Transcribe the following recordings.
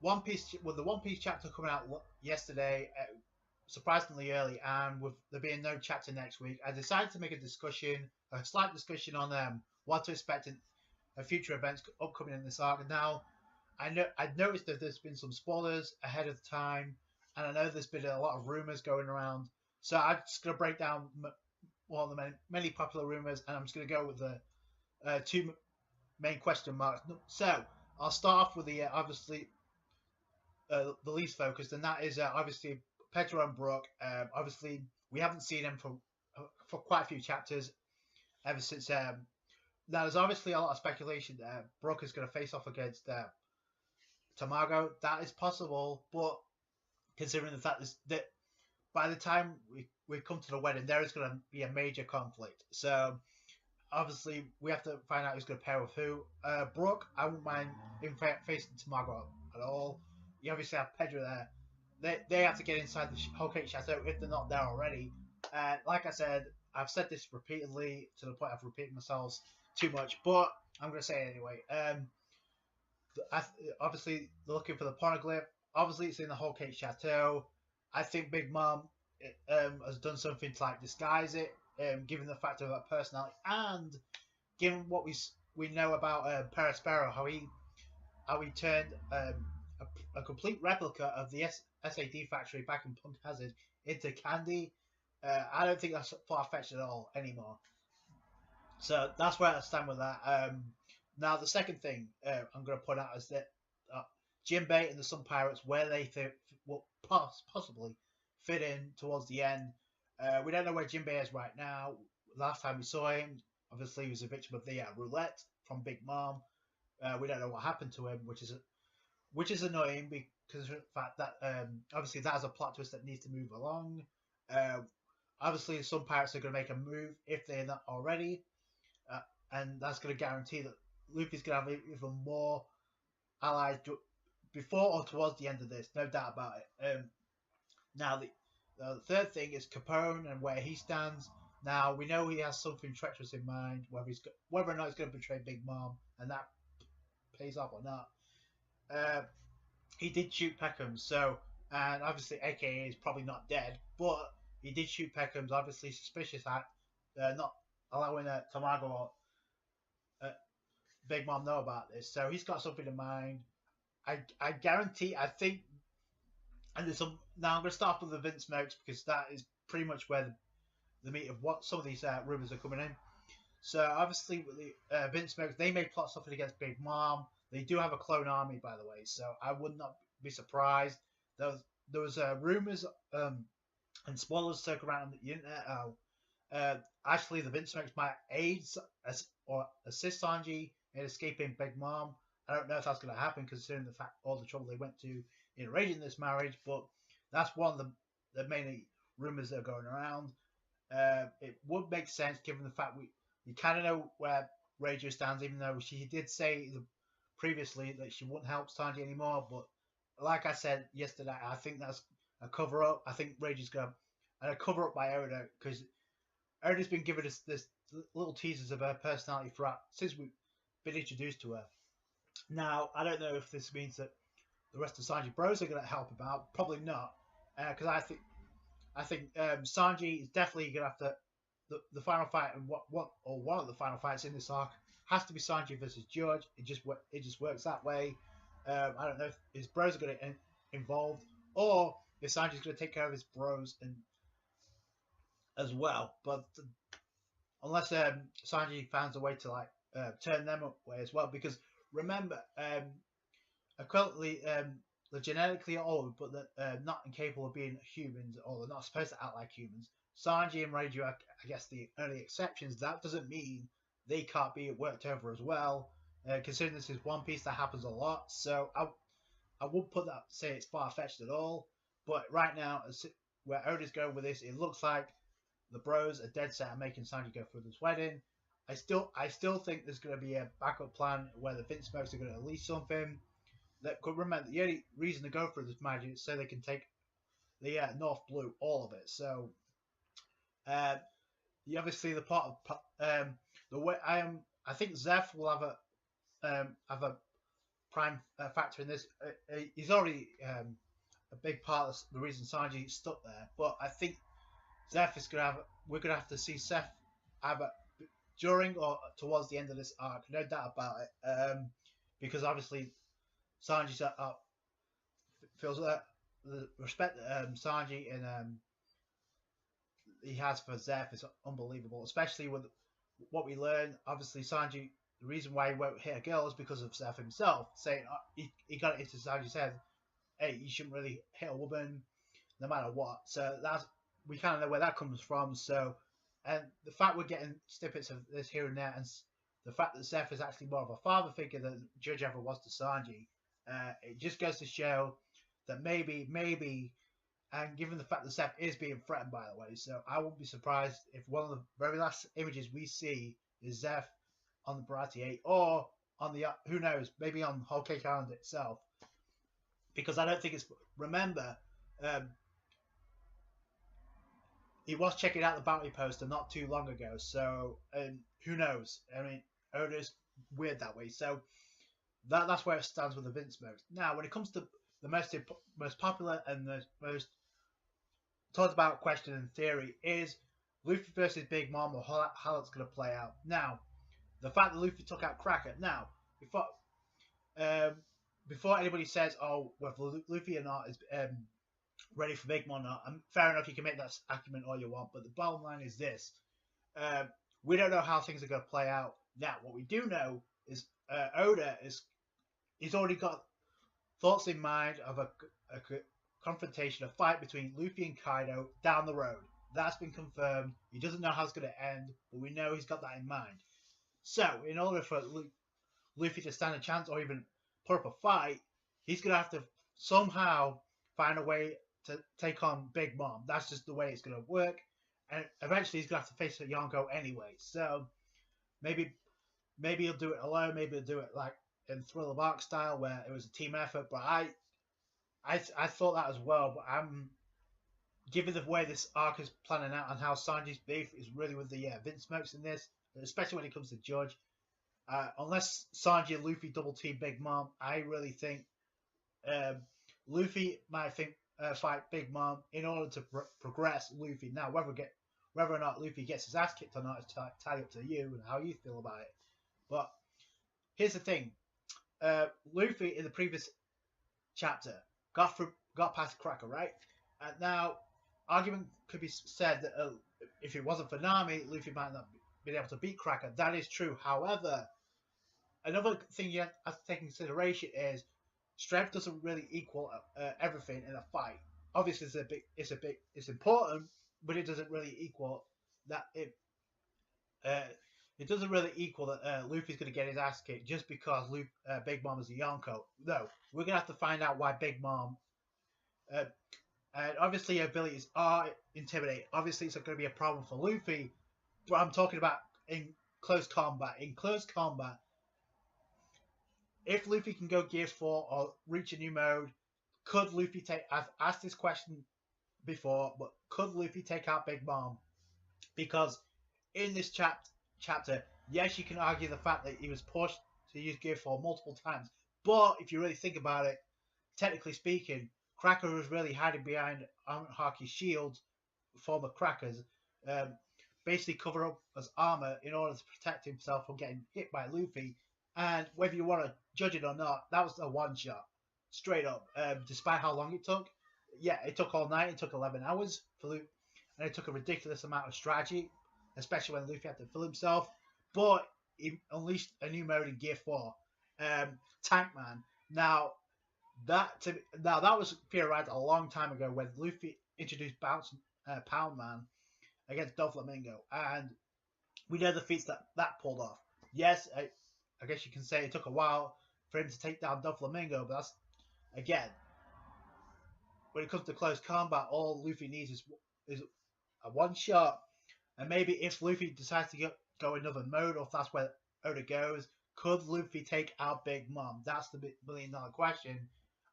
the One Piece chapter coming out yesterday, surprisingly early, and with there being no chapter next week, I decided to make a slight discussion on what to expect in future events upcoming in this arc. Now, I'd noticed that there's been some spoilers ahead of time, and I know there's been a lot of rumors going around. So I'm just going to break down one of the many popular rumors, and I'm just going to go with the two main question marks. So I'll start off with the obviously the least focused, and that is obviously Pedro and Brook. Obviously, we haven't seen him for quite a few chapters ever since. Now, there's obviously a lot of speculation that Brook is going to face off against Tamago. That is possible, but considering the fact is that by the time we come to the wedding, there is going to be a major conflict. So obviously, we have to find out who's going to pair with who. Brook, I wouldn't mind him facing Tamago at all. You obviously have Pedro there. They have to get inside the Whole Cake Chateau if they're not there already. Like I said, I've said this repeatedly to the point I've repeated myself too much, but I'm going to say it anyway. Obviously, they're looking for the poneglyph. Obviously, it's in the Whole Cake Chateau. I think Big Mom has done something to like disguise it, given the fact of her personality and given what we know about Perospero, how he turned a complete replica of the SAD factory back in Punk Hazard into candy. I don't think that's far-fetched at all anymore. So that's where I stand with that. Now, the second thing I'm going to point out is that Jinbei and the Sun Pirates, where they will possibly fit in towards the end. We don't know where Jinbei is right now. Last time we saw him, obviously he was a victim of the roulette from Big Mom. We don't know what happened to him, which is annoying because of the fact that obviously that is a plot twist that needs to move along. Obviously, some pirates are going to make a move if they're not already, and that's going to guarantee that Luffy's going to have even more allies before or towards the end of this, no doubt about it. Now, the third thing is Capone and where he stands. Now, we know he has something treacherous in mind, whether or not he's going to betray Big Mom, and that pays off or not. He did shoot Peckham, and obviously AKA is probably not dead, but he did shoot Peckham's obviously suspicious act, not allowing Tamago or Big Mom know about this. So he's got something in mind. I guarantee, I think, and there's some. Now I'm going to start with the Vince Smokes because that is pretty much where the meat of what some of these rumors are coming in. So obviously with the Vince Smokes, they may plot something against Big Mom. They do have a clone army, by the way, so I would not be surprised. There was rumors and spoilers circling around the internet. Actually, the Vince Smokes might aid or assist Sanji in escaping Big Mom. I don't know if that's going to happen, considering the fact all the trouble they went to in arranging this marriage. But that's one of the main rumors that are going around. It would make sense given the fact we kind of know where Rachel stands, even though she did say previously that she wouldn't help Sanji anymore. But like I said yesterday, I think that's a cover up. I think Rage is going to cover up by Oda because Oda's been giving us this little teasers of her personality throughout since we've been introduced to her. Now, I don't know if this means that the rest of Sanji bros are going to help him out. Probably not, because I think Sanji is definitely going to have to the final fight and one of the final fights in this arc has to be Sanji versus George. It just works that way. I don't know if his bros are going to involved or if Sanji's going to take care of his bros and as well. But unless Sanji finds a way to turn them away as well, because remember, currently they're genetically old, but they're not incapable of being humans, or they're not supposed to act like humans. Sanji and Reiju are, I guess, the only exceptions. That doesn't mean they can't be worked over as well. Considering this is One Piece, that happens a lot. So I wouldn't say it's far-fetched at all. But right now, where Oda's going with this, it looks like the bros are dead set on making Sanji go through this wedding. I still think there's going to be a backup plan where the Vince Smokes are going to release something. That could remember the only reason to go through this magic is so they can take the North Blue, all of it. So, obviously the part of the way I think Zeph will have a prime factor in this. He's already a big part of the reason Sanji stuck there. But I think Zeph is gonna have. We're gonna have to see Zeph either during or towards the end of this arc. No doubt about it. Because obviously Sanji's feels that the respect that Sanji and he has for Zeph is unbelievable, especially with what we learn. Obviously, Sanji, the reason why he won't hit a girl is because of Zeph himself, saying he got it into Sanji's head, hey, you shouldn't really hit a woman no matter what. So that's, we kind of know where that comes from. So, and the fact we're getting snippets of this here and there, and the fact that Zeph is actually more of a father figure than Judge ever was to Sanji, it just goes to show that maybe, and given the fact that Zeph is being threatened, by the way, so I wouldn't be surprised if one of the very last images we see is Zeph on the Baratie 8, or on the, who knows, maybe on Whole Cake Island itself. Because I don't think it's, remember, he was checking out the bounty poster not too long ago, so who knows? I mean, Oda's weird that way, so that's where it stands with the Vince mode. Now, when it comes to the most popular and the most talked about question in theory is Luffy versus Big Mom, or how it's going to play out. Now, the fact that Luffy took out Cracker. Now, before anybody says, oh, whether Luffy or not is ready for Big Mom or not, fair enough, you can make that argument all you want, but the bottom line is this. We don't know how things are going to play out. Now, what we do know is Oda he's already got thoughts in mind of a confrontation, a fight between Luffy and Kaido down the road. That's been confirmed. He doesn't know how it's going to end, but we know he's got that in mind. So, in order for Luffy to stand a chance or even put up a fight, he's going to have to somehow find a way to take on Big Mom. That's just the way it's going to work. And eventually he's going to have to face a Yonko anyway. So, maybe he'll do it alone. Maybe he'll do it like in Thriller Bark style, where it was a team effort. But I thought that as well. But given the way this arc is planning out and how Sanji's beef is really with the Vince Smokes in this, especially when it comes to Judge, unless Sanji and Luffy double team Big Mom, I really think Luffy might fight Big Mom in order to progress Luffy. Now, whether or not Luffy gets his ass kicked or not is entirely up to you and how you feel about it. But here's the thing. Luffy in the previous chapter got past Cracker, right? And now, argument could be said that if it wasn't for Nami, Luffy might not been able to beat Cracker. That is true. However, another thing you have to take into consideration is strength doesn't really equal everything in a fight. Obviously, it's important, but it doesn't really equal that. It doesn't really equal that Luffy's going to get his ass kicked just because Big Mom is a Yonko. No, we're going to have to find out why Big Mom. And obviously, her abilities are intimidating. Obviously, it's going to be a problem for Luffy. But I'm talking about in close combat. In close combat, if Luffy can go Gear 4 or reach a new mode, could Luffy take... I've asked this question before, but could Luffy take out Big Mom? Because in this chapter, yes, you can argue the fact that he was pushed to use Gear 4 multiple times. But if you really think about it, technically speaking, Cracker was really hiding behind Haki's shield, former Crackers, basically cover up as armor in order to protect himself from getting hit by Luffy. And whether you want to judge it or not, that was a one-shot, straight up. Despite how long it took, yeah, it took all night. It took 11 hours for Luffy, and it took a ridiculous amount of strategy, especially when Luffy had to fill himself. But he unleashed a new mode in Gear 4, Tank Man. Now that was theorized a long time ago when Luffy introduced Pound Man against Doflamingo, and we know the feats that pulled off. Yes, I guess you can say it took a while for him to take down Doflamingo, but that's, again, when it comes to close combat, all Luffy needs is a one shot. And maybe if Luffy decides to go another mode, or if that's where Oda goes, could Luffy take out Big Mom? That's the $1 million question.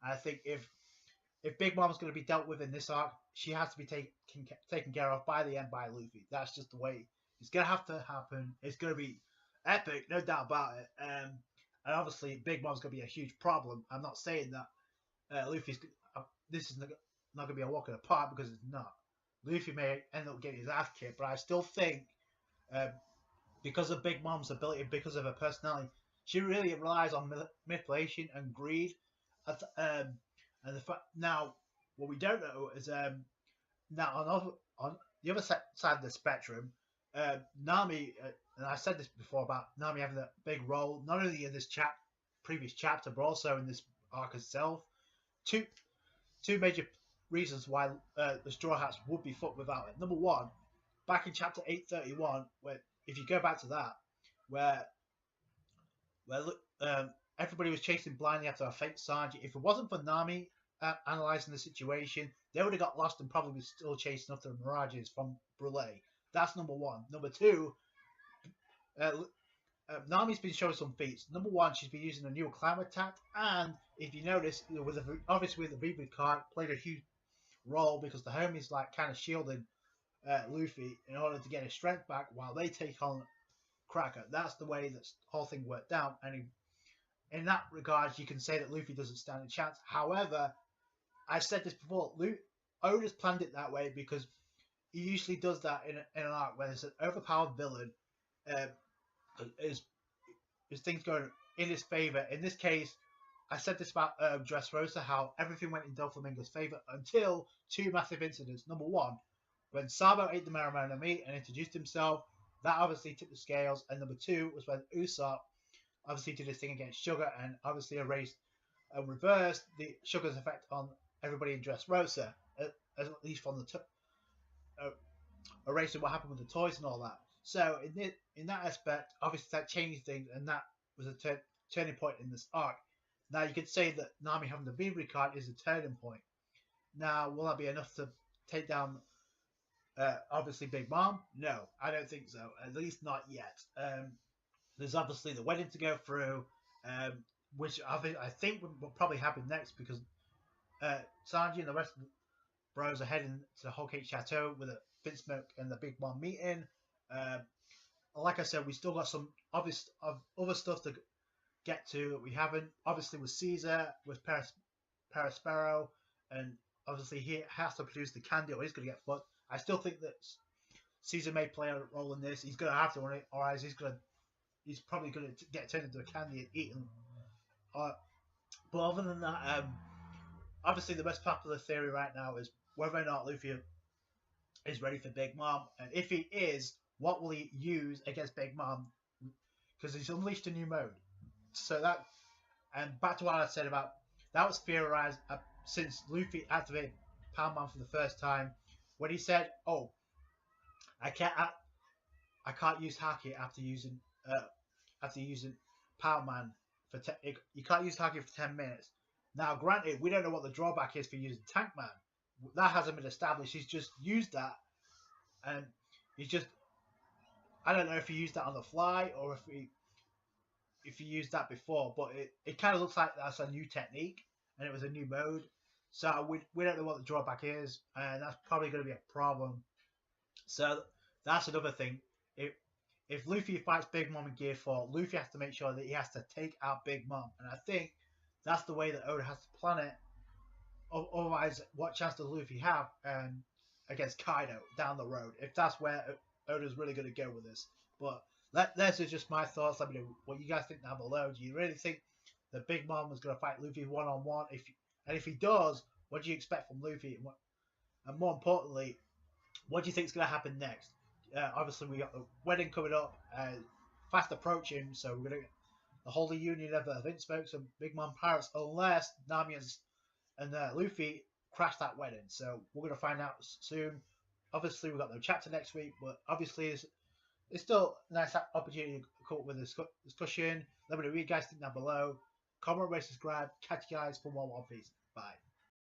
And I think if Big Mom's going to be dealt with in this arc, she has to be taken care of by the end by Luffy. That's just the way it's going to have to happen. It's going to be epic, no doubt about it. and obviously Big Mom's going to be a huge problem. I'm not saying that Luffy's this is not going to be a walk in the park, because it's not. Luffy may end up getting his ass kicked, but I still think because of Big Mom's ability, because of her personality, she really relies on manipulation and greed. And now, what we don't know is now on the other side of the spectrum, Nami, and I said this before about Nami having a big role, not only in this previous chapter, but also in this arc itself. Two major reasons why the Straw Hats would be fucked without it. Number one, back in chapter 831, where if you go back to that, where everybody was chasing blindly after a fake Sanji. If it wasn't for Nami analysing the situation, they would have got lost and probably still chasing after the mirages from Brule. That's number one. Number two, Nami's been showing some feats. Number one, she's been using a new climb attack, and if you notice, obviously with the reboot card, played a huge role because the homies like kind of shielding Luffy in order to get his strength back while they take on Cracker. That's the way this whole thing worked out, and in that regard, you can say that Luffy doesn't stand a chance. However, I said this before, Oda's planned it that way because he usually does that in an arc where there's an overpowered villain. Is things going in his favor? In this case, I said this about Dressrosa, how everything went in Doflamingo's favor until two massive incidents. Number one, when Sabo ate the Marimana meat and introduced himself, that obviously tipped the scales. And number two was when Usopp obviously did his thing against Sugar and obviously erased and reversed the Sugar's effect on everybody in Dressrosa, at least from the erasing what happened with the toys and all that. So in that aspect, obviously that changed things, and that was a turning point in this arc. Now you could say that Nami having the Beavery card is a turning point. Now, will that be enough to take down obviously Big Mom? No, I don't think so. At least not yet. There's obviously the wedding to go through, which I think will probably happen next because Sanji and the rest of the bros are heading to Whole Cake Chateau with a Vince Smoke and the Big Mom meeting. Like I said, we still got some obvious other stuff to get to that we haven't. Obviously with Caesar, with Paraspero, and obviously he has to produce the candy or he's going to get fucked. I still think that Caesar may play a role in this. He's going to have to, or else he's probably going to get turned into a candy and eaten. But other than that, obviously the most popular theory right now is whether or not Luffy is ready for Big Mom, and if he is, what will he use against Big Mom? Because he's unleashed a new mode. So that, and back to what I said about that was theorized since Luffy activated Power Man for the first time, when he said, "Oh, I can't use Haki after using Power Man for you can't use Haki for 10 minutes." Now, granted, we don't know what the drawback is for using Tank Man. That hasn't been established. He's just used that, and I don't know if he used that on the fly or if he used that before, but it kind of looks like that's a new technique and it was a new mode. So we don't know what the drawback is, and that's probably going to be a problem. So that's another thing. If Luffy fights Big Mom in Gear 4, Luffy has to make sure that he has to take out Big Mom, and I think that's the way that Oda has to plan it. Otherwise, what chance does Luffy have against Kaido down the road? If that's where Oda's really going to go with this. But that's just my thoughts. Let me know what you guys think down below. Do you really think that Big Mom is going to fight Luffy one-on-one? If he does, what do you expect from Luffy? And more importantly, what do you think is going to happen next? Obviously, we got the wedding coming up, fast approaching, so we're going to get the Holy Union of Vince Smokes and Big Mom Pirates, unless Nami and Luffy crash that wedding. So we're going to find out soon. Obviously, we've got no chapter next week, but obviously it's still a nice opportunity to come up with a discussion. Let me know what you guys think down below. Comment, rate, subscribe. Catch you guys for more One Piece. Bye.